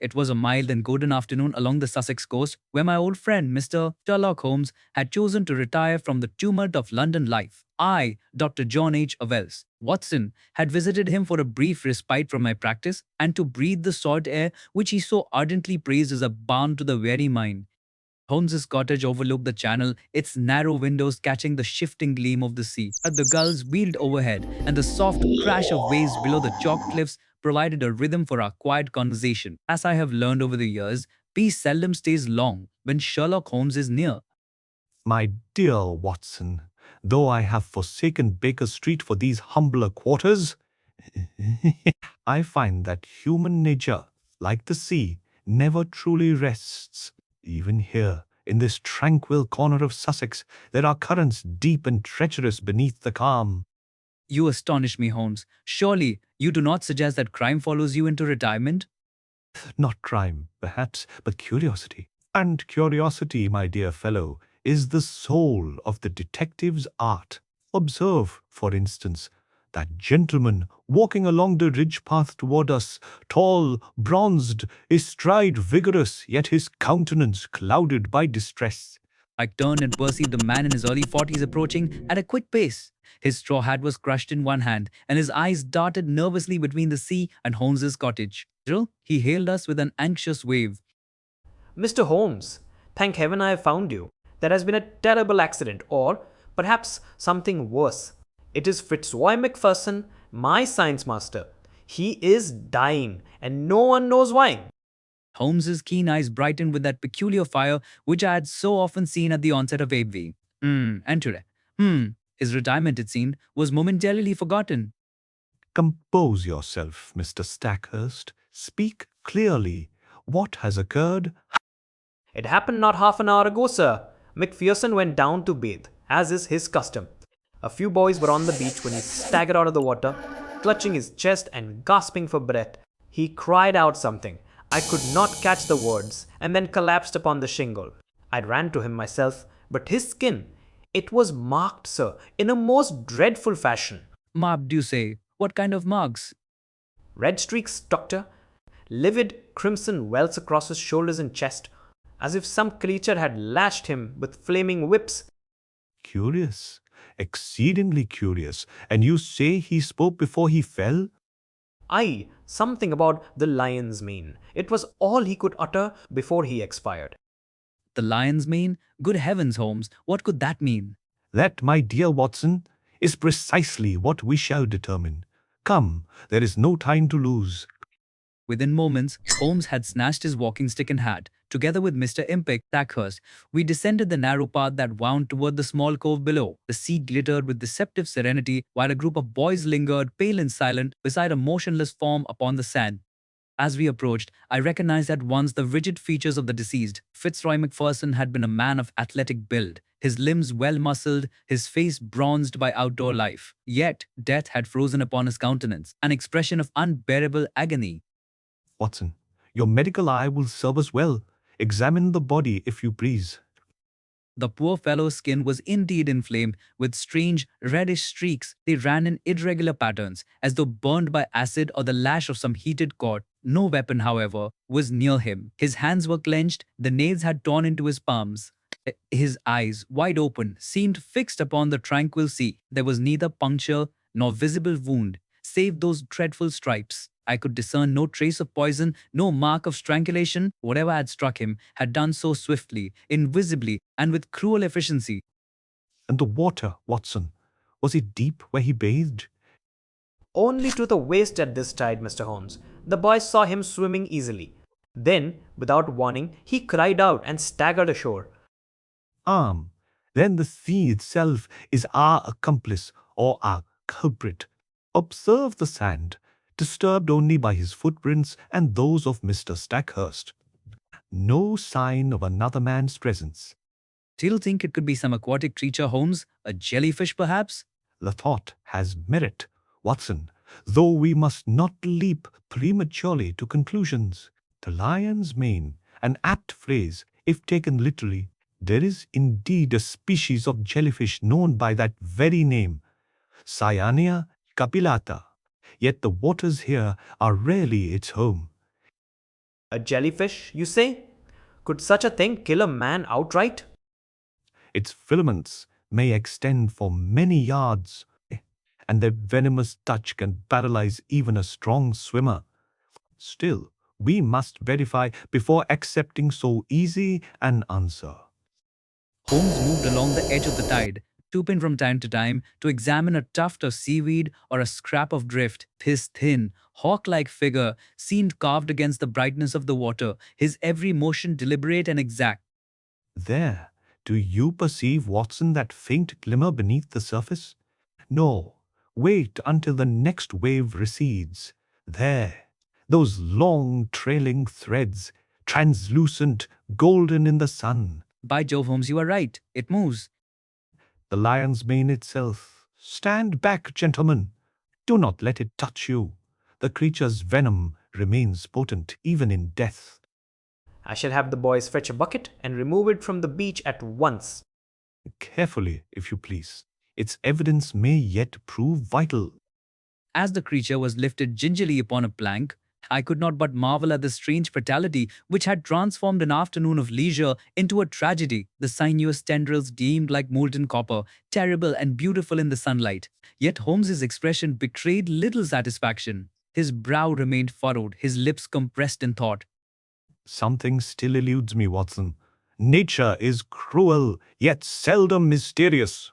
It was a mild and golden afternoon along the Sussex coast where my old friend Mr. Sherlock Holmes had chosen to retire from the tumult of London life. I, Dr. John H. Wells, Watson, had visited him for a brief respite from my practice and to breathe the salt air which he so ardently praised as a balm to the very mind. Holmes's cottage overlooked the channel, its narrow windows catching the shifting gleam of the sea. The gulls wheeled overhead, and the soft crash of waves below the chalk cliffs provided a rhythm for our quiet conversation. As I have learned over the years, peace seldom stays long when Sherlock Holmes is near. My dear Watson, though I have forsaken Baker Street for these humbler quarters, I find that human nature, like the sea, never truly rests. Even here, in this tranquil corner of Sussex, there are currents deep and treacherous beneath the calm. You astonish me, Holmes. Surely you do not suggest that crime follows you into retirement? Not crime, perhaps, but curiosity. And curiosity, my dear fellow, is the soul of the detective's art. Observe, for instance, that gentleman walking along the ridge path toward us, tall, bronzed, his stride vigorous, yet his countenance clouded by distress. I turned and perceived a man in his early 40s approaching at a quick pace. His straw hat was crushed in one hand, and his eyes darted nervously between the sea and Holmes's cottage. He hailed us with an anxious wave. Mr. Holmes, thank heaven I have found you. There has been a terrible accident, or perhaps something worse. It is Fitzroy Macpherson, my science master. He is dying, and no one knows why. Holmes's keen eyes brightened with that peculiar fire which I had so often seen at the onset of envy. And today, his retirement, it seemed, was momentarily forgotten. Compose yourself, Mr. Stackhurst. Speak clearly. What has occurred? It happened not half an hour ago, sir. Macpherson went down to bathe, as is his custom. A few boys were on the beach when he staggered out of the water, clutching his chest and gasping for breath. He cried out something. I could not catch the words, and then collapsed upon the shingle. I ran to him myself, but his skin, it was marked, sir, in a most dreadful fashion. Marked, do you say? What kind of marks? Red streaks, doctor. Livid crimson welts across his shoulders and chest, as if some creature had lashed him with flaming whips. Curious, exceedingly curious. And you say he spoke before he fell? Aye, something about the lion's mane. It was all he could utter before he expired. The lion's mane? Good heavens, Holmes, what could that mean? That, my dear Watson, is precisely what we shall determine. Come, there is no time to lose. Within moments, Holmes had snatched his walking stick and hat. Together with Mr. Impic Stackhurst, we descended the narrow path that wound toward the small cove below. The sea glittered with deceptive serenity, while a group of boys lingered, pale and silent, beside a motionless form upon the sand. As we approached, I recognized at once the rigid features of the deceased. Fitzroy Macpherson had been a man of athletic build, his limbs well-muscled, his face bronzed by outdoor life. Yet, death had frozen upon his countenance, an expression of unbearable agony. Watson, your medical eye will serve us well. Examine the body, if you please. The poor fellow's skin was indeed inflamed with strange reddish streaks. They ran in irregular patterns, as though burned by acid or the lash of some heated cord. No weapon, however, was near him. His hands were clenched, the nails had torn into his palms. His eyes, wide open, seemed fixed upon the tranquil sea. There was neither puncture nor visible wound, save those dreadful stripes. I could discern no trace of poison, no mark of strangulation. Whatever had struck him had done so swiftly, invisibly, and with cruel efficiency. And the water, Watson, was it deep where he bathed? Only to the waist at this tide, Mr. Holmes. The boys saw him swimming easily. Then, without warning, he cried out and staggered ashore. Then the sea itself is our accomplice or our culprit. Observe the sand, disturbed only by his footprints and those of Mr. Stackhurst. No sign of another man's presence. Do you think it could be some aquatic creature, Holmes? A jellyfish, perhaps? The thought has merit, Watson, though we must not leap prematurely to conclusions. The lion's mane, an apt phrase, if taken literally. There is indeed a species of jellyfish known by that very name, Cyanea capillata. Yet the waters here are rarely its home. A jellyfish, you say? Could such a thing kill a man outright? Its filaments may extend for many yards, and their venomous touch can paralyze even a strong swimmer. Still, we must verify before accepting so easy an answer. Holmes moved along the edge of the tide, stooping from time to time to examine a tuft of seaweed or a scrap of drift. His thin, hawk like figure seemed carved against the brightness of the water, his every motion deliberate and exact. There, do you perceive, Watson, that faint glimmer beneath the surface? No, wait until the next wave recedes. There, those long trailing threads, translucent, golden in the sun. By Jove, Holmes, you are right. It moves. The lion's mane itself. Stand back, gentlemen. Do not let it touch you. The creature's venom remains potent even in death. I shall have the boys fetch a bucket and remove it from the beach at once. Carefully, if you please. Its evidence may yet prove vital. As the creature was lifted gingerly upon a plank, I could not but marvel at the strange fatality which had transformed an afternoon of leisure into a tragedy. The sinuous tendrils gleamed like molten copper, terrible and beautiful in the sunlight. Yet Holmes's expression betrayed little satisfaction. His brow remained furrowed, his lips compressed in thought. Something still eludes me, Watson. Nature is cruel, yet seldom mysterious.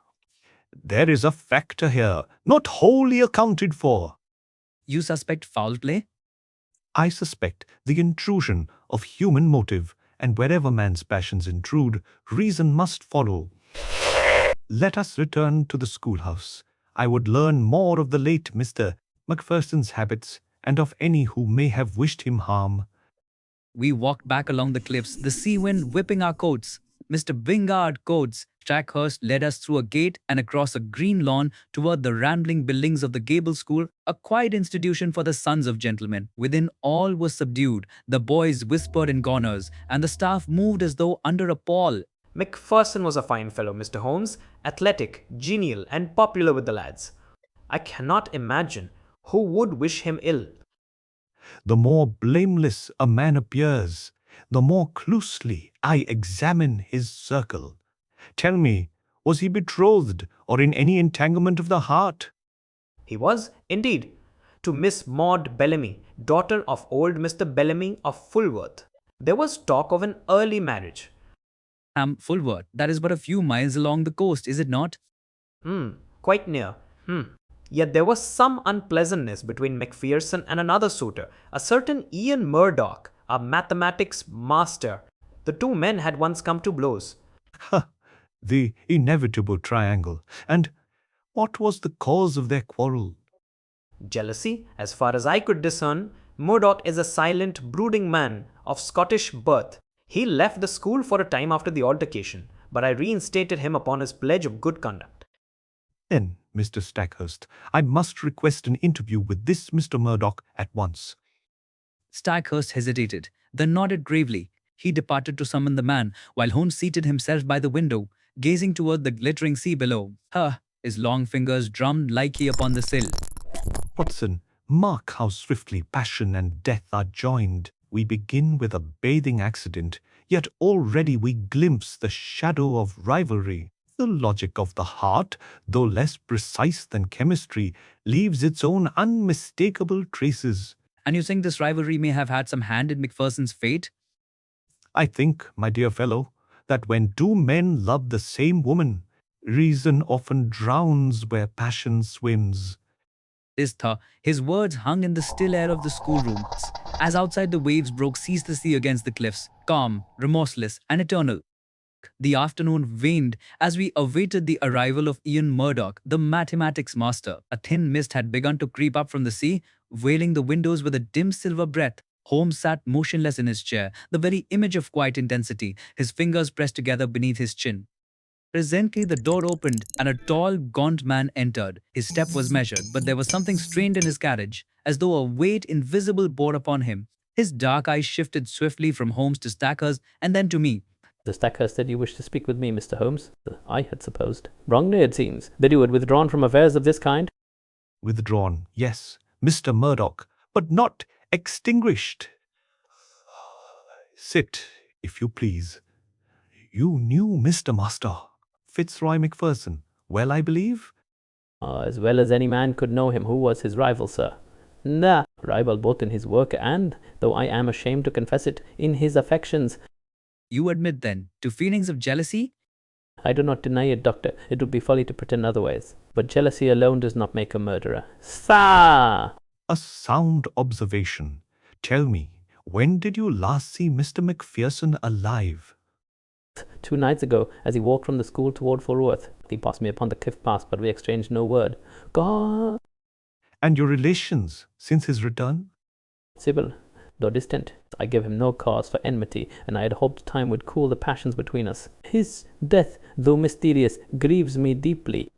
There is a factor here, not wholly accounted for. You suspect foul play? I suspect the intrusion of human motive, and wherever man's passions intrude, reason must follow. Let us return to the schoolhouse. I would learn more of the late Mr. Macpherson's habits, and of any who may have wished him harm. We walked back along the cliffs, the sea wind whipping our coats. Mr. Bingard Coates Stackhurst led us through a gate and across a green lawn toward the rambling buildings of the Gable School, a quiet institution for the sons of gentlemen. Within all was subdued, the boys whispered in corners, and the staff moved as though under a pall. Macpherson was a fine fellow, Mr. Holmes, athletic, genial, and popular with the lads. I cannot imagine who would wish him ill. The more blameless a man appears, the more closely I examine his circle. Tell me, was he betrothed or in any entanglement of the heart? He was, indeed, to Miss Maud Bellamy, daughter of old Mr. Bellamy of Fulworth. There was talk of an early marriage. Fulworth, that is but a few miles along the coast, is it not? Quite near. Yet there was some unpleasantness between Macpherson and another suitor, a certain Ian Murdoch, a mathematics master. The two men had once come to blows. The inevitable triangle. And what was the cause of their quarrel? Jealousy, as far as I could discern. Murdoch is a silent, brooding man of Scottish birth. He left the school for a time after the altercation, but I reinstated him upon his pledge of good conduct. Then, Mr. Stackhurst, I must request an interview with this Mr. Murdoch at once. Stackhurst hesitated, then nodded gravely. He departed to summon the man, while Holmes seated himself by the window, gazing toward the glittering sea below. His long fingers drummed lightly upon the sill. Watson, mark how swiftly passion and death are joined. We begin with a bathing accident, yet already we glimpse the shadow of rivalry. The logic of the heart, though less precise than chemistry, leaves its own unmistakable traces. And you think this rivalry may have had some hand in Macpherson's fate? I think, my dear fellow, that when two men love the same woman, reason often drowns where passion swims. His words hung in the still air of the schoolroom, as outside the waves broke ceaselessly against the cliffs, calm, remorseless, and eternal. The afternoon waned as we awaited the arrival of Ian Murdoch, the mathematics master. A thin mist had begun to creep up from the sea, veiling the windows with a dim silver breath. Holmes sat motionless in his chair, the very image of quiet intensity, his fingers pressed together beneath his chin. Presently the door opened and a tall, gaunt man entered. His step was measured, but there was something strained in his carriage, as though a weight invisible bore upon him. His dark eyes shifted swiftly from Holmes to Stackhurst and then to me. The Stackhurst said you wished to speak with me, Mr. Holmes. I had supposed. Wrongly, it seems, that you had withdrawn from affairs of this kind. Withdrawn, yes, Mr. Murdoch, but not extinguished. Sit, if you please. You knew Mr. Master Fitzroy Macpherson well, I believe? As well as any man could know him. Who was his rival, sir? Nah, rival both in his work and, though I am ashamed to confess it, in his affections. You admit then to feelings of jealousy? I do not deny it, doctor. It would be folly to pretend otherwise. But jealousy alone does not make a murderer. Sa! A sound observation. Tell me, when did you last see Mr. Macpherson alive? 2 nights ago, as he walked from the school toward Fulworth, he passed me upon the cliff path, but we exchanged no word. God! And your relations since his return? Civil, though distant, I gave him no cause for enmity, and I had hoped time would cool the passions between us. His death, though mysterious, grieves me deeply.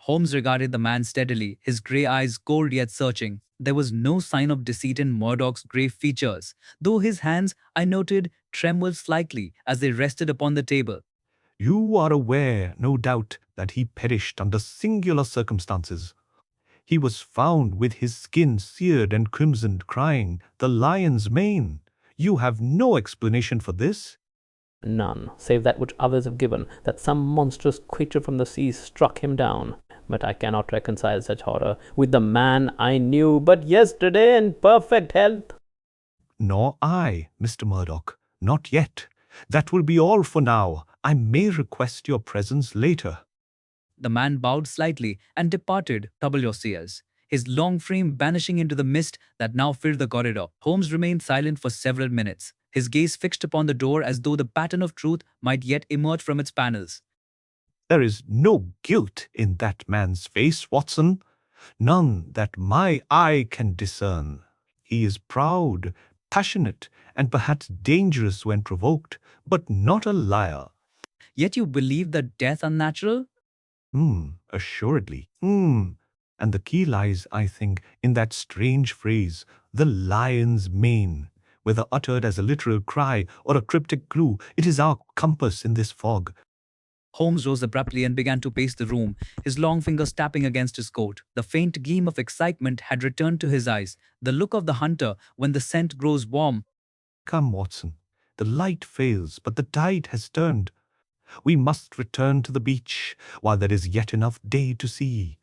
Holmes regarded the man steadily, his grey eyes cold yet searching. There was no sign of deceit in Murdoch's grave features, though his hands, I noted, trembled slightly as they rested upon the table. You are aware, no doubt, that he perished under singular circumstances. He was found with his skin seared and crimsoned, crying, "The lion's mane!" You have no explanation for this? None, save that which others have given, that some monstrous creature from the seas struck him down. But I cannot reconcile such horror with the man I knew but yesterday in perfect health. Nor I, Mr. Murdoch. Not yet. That will be all for now. I may request your presence later. The man bowed slightly and departed, trouble your seers, his long frame vanishing into the mist that now filled the corridor. Holmes remained silent for several minutes, his gaze fixed upon the door as though the pattern of truth might yet emerge from its panels. There is no guilt in that man's face, Watson. None that my eye can discern. He is proud, passionate, and perhaps dangerous when provoked, but not a liar. Yet you believe that death unnatural? Assuredly. And the key lies, I think, in that strange phrase, the lion's mane. Whether uttered as a literal cry or a cryptic clue, it is our compass in this fog. Holmes rose abruptly and began to pace the room, his long fingers tapping against his coat. The faint gleam of excitement had returned to his eyes, the look of the hunter when the scent grows warm. Come, Watson. The light fails, but the tide has turned. We must return to the beach while there is yet enough day to see.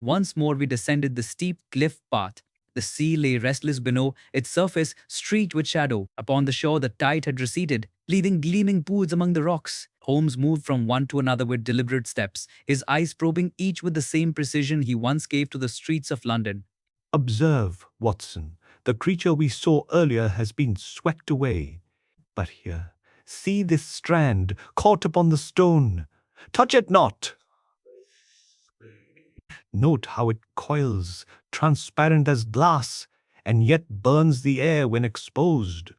Once more we descended the steep cliff path. The sea lay restless below, its surface streaked with shadow. Upon the shore the tide had receded, leaving gleaming pools among the rocks. Holmes moved from one to another with deliberate steps, his eyes probing each with the same precision he once gave to the streets of London. Observe, Watson, the creature we saw earlier has been swept away. But here, see this strand caught upon the stone. Touch it not! Note how it coils, transparent as glass, and yet burns the air when exposed.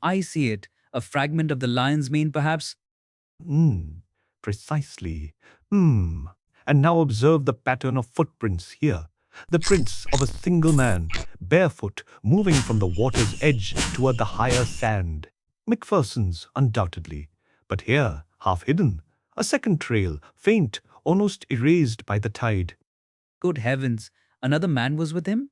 I see it, a fragment of the lion's mane perhaps? Precisely. And now observe the pattern of footprints here. The prints of a single man, barefoot, moving from the water's edge toward the higher sand. Macpherson's, undoubtedly. But here, half hidden, a second trail, faint, almost erased by the tide. Good heavens, another man was with him?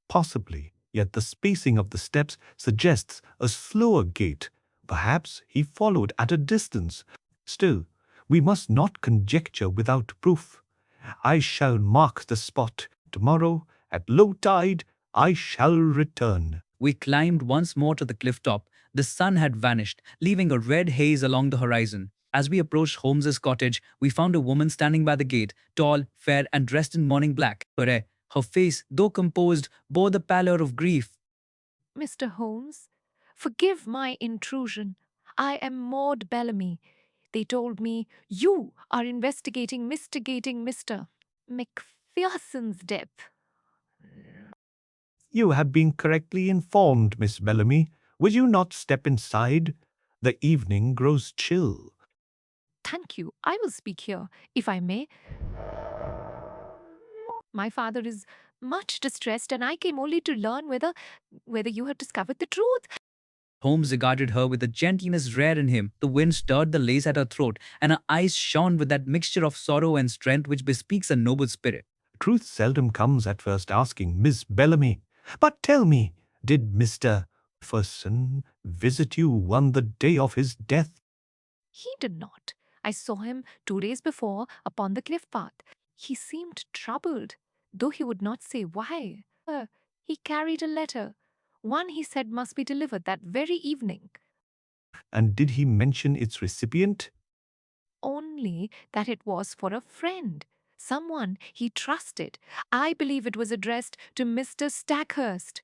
Possibly, yet the spacing of the steps suggests a slower gait. Perhaps he followed at a distance. Still, we must not conjecture without proof. I shall mark the spot. Tomorrow, at low tide, I shall return. We climbed once more to the cliff top. The sun had vanished, leaving a red haze along the horizon. As we approached Holmes's cottage, we found a woman standing by the gate, tall, fair, and dressed in morning black. Her face, though composed, bore the pallor of grief. Mr. Holmes, forgive my intrusion. I am Maud Bellamy. They told me you are investigating Mr. Macpherson's death. You have been correctly informed, Miss Bellamy. Will you not step inside? The evening grows chill. Thank you. I will speak here, if I may. My father is much distressed, and I came only to learn whether you had discovered the truth. Holmes regarded her with a gentleness rare in him. The wind stirred the lace at her throat, and her eyes shone with that mixture of sorrow and strength which bespeaks a noble spirit. Truth seldom comes at first asking, Miss Bellamy. But tell me, did Mr. Jefferson visit you on the day of his death? He did not. I saw him 2 days before upon the cliff path. He seemed troubled, though he would not say why. He carried a letter. One he said must be delivered that very evening. And did he mention its recipient? Only that it was for a friend, someone he trusted. I believe it was addressed to Mr. Stackhurst.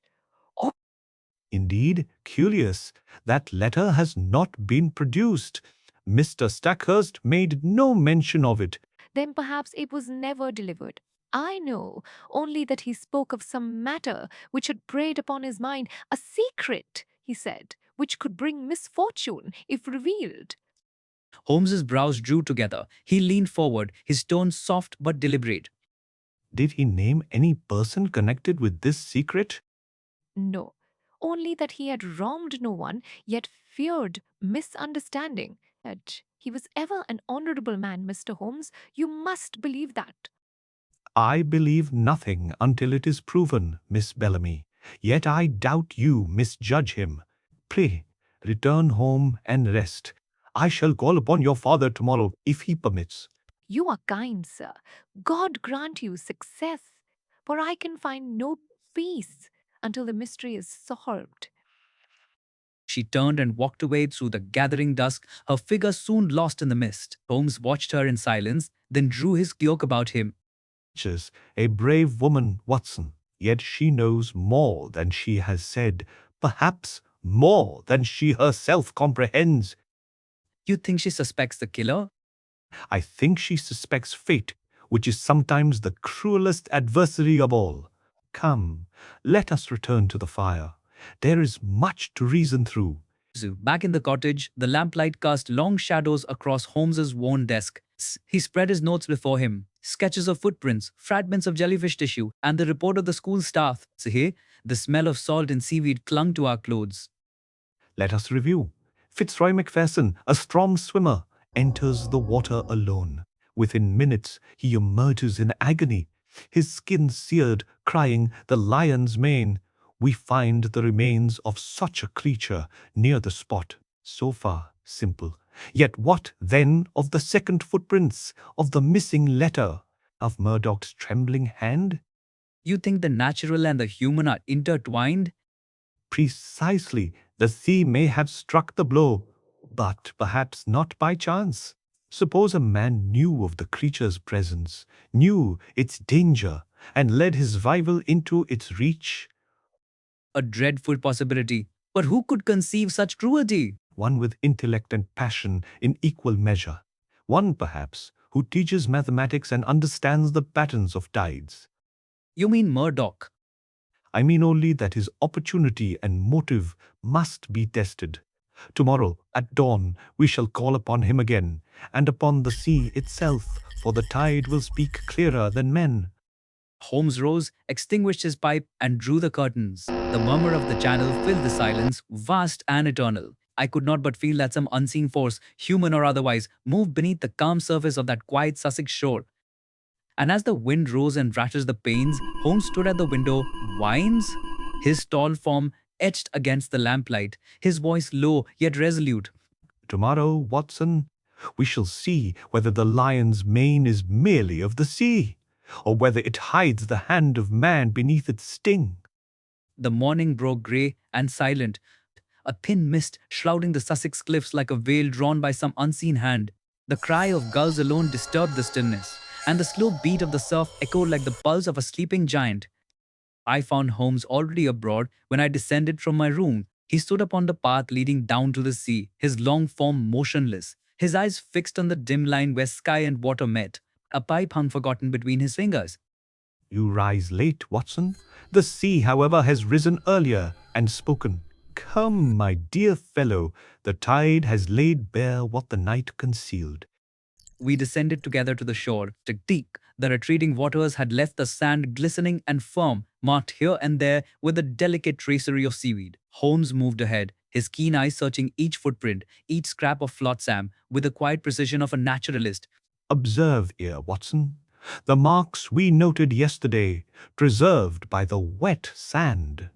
Indeed, curious, that letter has not been produced. Mr. Stackhurst made no mention of it. Then perhaps it was never delivered. I know only that he spoke of some matter which had preyed upon his mind, a secret, he said, which could bring misfortune if revealed. Holmes's brows drew together. He leaned forward, his tone soft but deliberate. Did he name any person connected with this secret? No, only that he had wronged no one, yet feared misunderstanding. That he was ever an honorable man, Mr. Holmes. You must believe that. I believe nothing until it is proven, Miss Bellamy. Yet I doubt you misjudge him. Pray, return home and rest. I shall call upon your father tomorrow, if he permits. You are kind, sir. God grant you success, for I can find no peace until the mystery is solved. She turned and walked away through the gathering dusk, her figure soon lost in the mist. Holmes watched her in silence, then drew his cloak about him. Is a brave woman, Watson. Yet she knows more than she has said, perhaps more than she herself comprehends. You think she suspects the killer? I think she suspects fate, which is sometimes the cruelest adversary of all. Come, let us return to the fire. There is much to reason through. Back in the cottage, the lamplight cast long shadows across Holmes's worn desk. He spread his notes before him, sketches of footprints, fragments of jellyfish tissue, and the report of the school staff. Here, the smell of salt and seaweed clung to our clothes. Let us review. Fitzroy Macpherson, a strong swimmer, enters the water alone. Within minutes, he emerges in agony, his skin seared, crying, "The lion's mane." We find the remains of such a creature near the spot. So far, simple. Yet what, then, of the second footprints, of the missing letter, of Murdoch's trembling hand? You think the natural and the human are intertwined? Precisely, the sea may have struck the blow, but perhaps not by chance. Suppose a man knew of the creature's presence, knew its danger, and led his rival into its reach. A dreadful possibility. But who could conceive such cruelty? One with intellect and passion in equal measure. One, perhaps, who teaches mathematics and understands the patterns of tides. You mean Murdoch? I mean only that his opportunity and motive must be tested. Tomorrow, at dawn, we shall call upon him again, and upon the sea itself, for the tide will speak clearer than men. Holmes rose, extinguished his pipe, and drew the curtains. The murmur of the channel filled the silence, vast and eternal. I could not but feel that some unseen force, human or otherwise, moved beneath the calm surface of that quiet Sussex shore. And as the wind rose and rattled the panes, Holmes stood at the window. Wines? His tall form etched against the lamplight, his voice low yet resolute. Tomorrow, Watson, we shall see whether the lion's mane is merely of the sea, or whether it hides the hand of man beneath its sting. The morning broke grey and silent, a thin mist shrouding the Sussex cliffs like a veil drawn by some unseen hand. The cry of gulls alone disturbed the stillness, and the slow beat of the surf echoed like the pulse of a sleeping giant. I found Holmes already abroad when I descended from my room. He stood upon the path leading down to the sea, his long form motionless, his eyes fixed on the dim line where sky and water met. A pipe hung forgotten between his fingers. You rise late, Watson. The sea, however, has risen earlier and spoken. Come, my dear fellow, the tide has laid bare what the night concealed. We descended together to the shore. Tick-tick, the retreating waters had left the sand glistening and firm, marked here and there with a delicate tracery of seaweed. Holmes moved ahead, his keen eyes searching each footprint, each scrap of flotsam, with the quiet precision of a naturalist. Observe here, Watson, the marks we noted yesterday, preserved by the wet sand.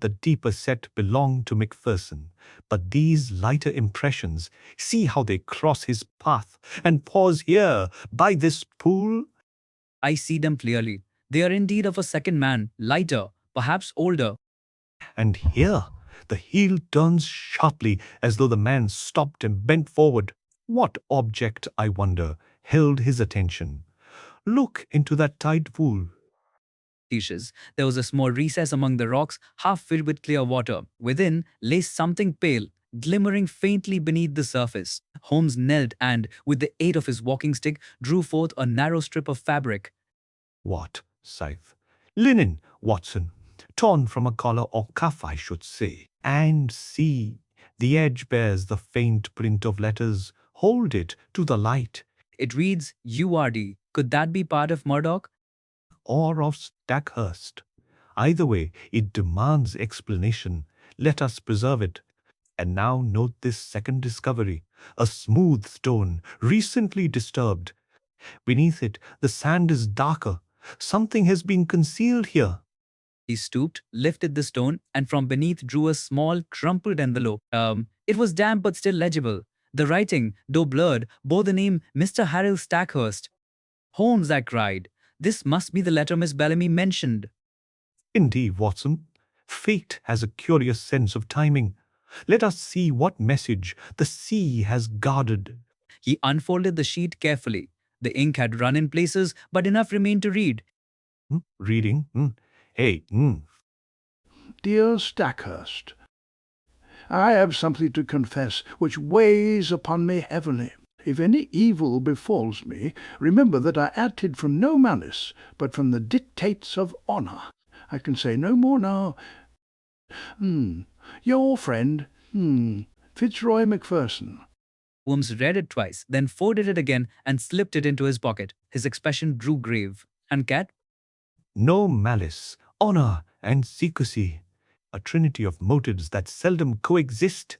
the deeper set belonged to Macpherson. But these lighter impressions, see how they cross his path and pause here by this pool? I see them clearly. They are indeed of a second man, lighter, perhaps older. And here the heel turns sharply as though the man stopped and bent forward. What object, I wonder, held his attention? Look into that tide pool. Niches. There was a small recess among the rocks, half filled with clear water. Within lay something pale, glimmering faintly beneath the surface. Holmes knelt and, with the aid of his walking stick, drew forth a narrow strip of fabric. What, Scythe? Linen, Watson. Torn from a collar or cuff, I should say. And see, the edge bears the faint print of letters. Hold it to the light. It reads URD. Could that be part of Murdoch? Or of Stackhurst. Either way, it demands explanation. Let us preserve it. And now note this second discovery. A smooth stone, recently disturbed. Beneath it, the sand is darker. Something has been concealed here. He stooped, lifted the stone, and from beneath drew a small, crumpled envelope. It was damp but still legible. The writing, though blurred, bore the name Mr. Harold Stackhurst. Holmes, I cried. This must be the letter Miss Bellamy mentioned. Indeed, Watson, fate has a curious sense of timing. Let us see what message the sea has guarded. He unfolded the sheet carefully. The ink had run in places, but enough remained to read. Reading? Hey, Dear Stackhurst, I have something to confess which weighs upon me heavily. If any evil befalls me, remember that I acted from no malice, but from the dictates of honour. I can say no more now. Your friend, Fitzroy Macpherson. Holmes read it twice, then folded it again and slipped it into his pocket. His expression grew grave. And Cat? no malice, honour, and secrecy. A trinity of motives that seldom coexist.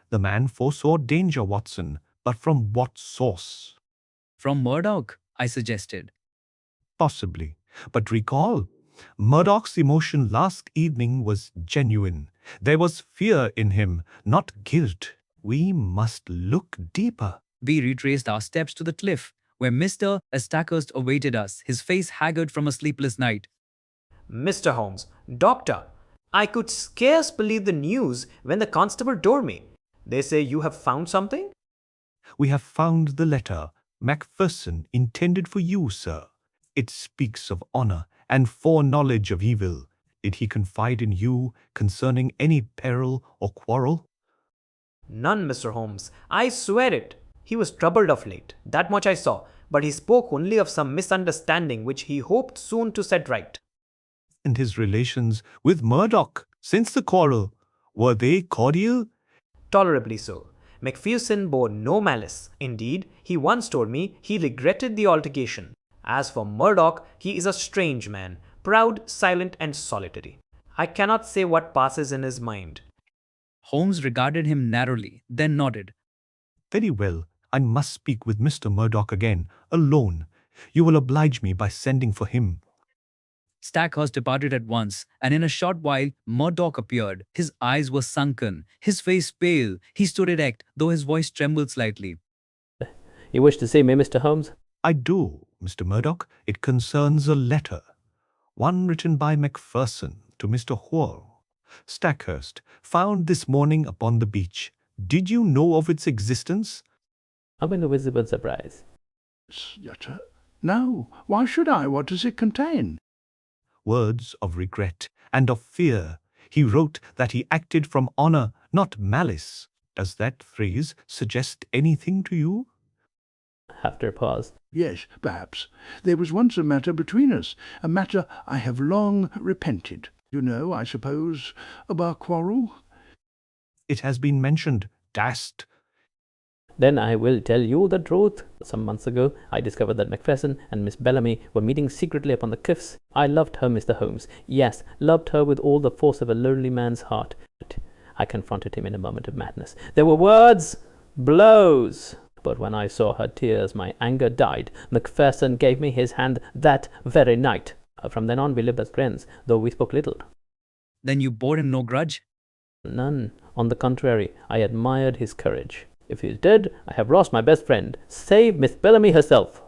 The man foresaw danger, Watson, but from what source? From Murdoch, I suggested. Possibly. But recall, Murdoch's emotion last evening was genuine. There was fear in him, not guilt. We must look deeper. We retraced our steps to the cliff, where Mr. Stackhurst awaited us, his face haggard from a sleepless night. Mr. Holmes, Doctor, I could scarce believe the news when the constable told me. They say you have found something? We have found the letter Macpherson intended for you, sir. It speaks of honour and foreknowledge of evil. Did he confide in you concerning any peril or quarrel? None, Mr. Holmes. I swear it. He was troubled of late, that much I saw, but he spoke only of some misunderstanding which he hoped soon to set right. And his relations with Murdoch since the quarrel, were they cordial? Tolerably so. Macpherson bore no malice. Indeed, he once told me he regretted the altercation. As for Murdoch, he is a strange man, proud, silent, and solitary. I cannot say what passes in his mind. Holmes regarded him narrowly, then nodded. Very well, I must speak with Mr. Murdoch again, alone. You will oblige me by sending for him. Stackhurst departed at once, and in a short while Murdoch appeared. His eyes were sunken, his face pale. He stood erect, though his voice trembled slightly. You wish to see me, Mr. Holmes? I do, Mr. Murdoch. It concerns a letter. One written by Macpherson to Mr. Hoare. Stackhurst, found this morning upon the beach. Did you know of its existence? I'm in a visible surprise. Letter? No. Why should I? What does it contain? Words of regret and of fear. He wrote that he acted from honour, not malice. Does that phrase suggest anything to you? After a pause. Yes, perhaps. There was once a matter between us, a matter I have long repented. You know, I suppose, of our quarrel? It has been mentioned. Dashed. Then I will tell you the truth. Some months ago, I discovered that Macpherson and Miss Bellamy were meeting secretly upon the cliffs. I loved her, Mr. Holmes. Yes, loved her with all the force of a lonely man's heart. But I confronted him in a moment of madness. There were words, blows. But when I saw her tears, my anger died. Macpherson gave me his hand that very night. From then on, we lived as friends, though we spoke little. Then you bore him no grudge? None. On the contrary, I admired his courage. If he is dead, I have lost my best friend, save Miss Bellamy herself.